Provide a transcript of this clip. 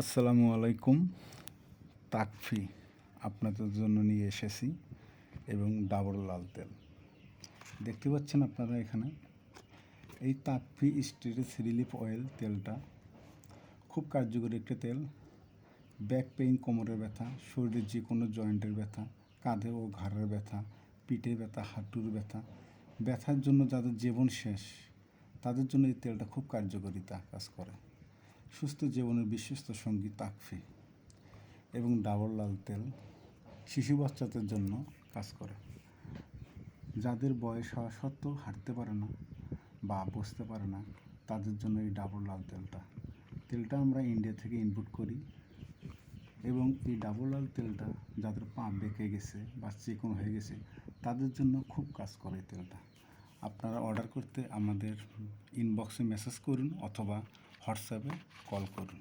আসসালামু আলাইকুম। তাকফি আপনাদের জন্য নিয়ে এসেছি এবং ডাবল লাল তেল দেখতে পাচ্ছেন আপনারা এখানে। এই তাকফি স্ট্রেস রিলিফ অয়েল তেলটা খুব কার্যকরী একটি তেল। ব্যাক পেইন, কোমরের ব্যথা, শরীরের যে কোনো জয়েন্টের ব্যথা, কাঁধে ও ঘাড়ের ব্যথা, পিঠে ব্যথা, হাঁটুর ব্যথা, ব্যথার জন্য যাদের জীবন শেষ তাদের জন্য এই তেলটা খুব কার্যকরিতা কাজ করে। সুস্থ জীবনের বিশ্বস্ত সঙ্গী তাকফি এবং ডাবল লাল তেল শিশু বাচ্চাদের জন্য কাজ করে। যাদের বয়স হওয়া সত্ত্বেও হাঁটতে পারে না বা বসতে পারে না তাদের জন্য এই ডাবল লাল তেলটা আমরা ইন্ডিয়া থেকে ইম্পোর্ট করি এবং এই ডাবল লাল তেলটা যাদের পা বেঁকে গেছে বা চিকন হয়ে গেছে তাদের জন্য খুব কাজ করে এই তেলটা। আপনারা অর্ডার করতে আমাদের ইনবক্সে মেসেজ করুন অথবা হোয়াটসঅ্যাপে কল করুন।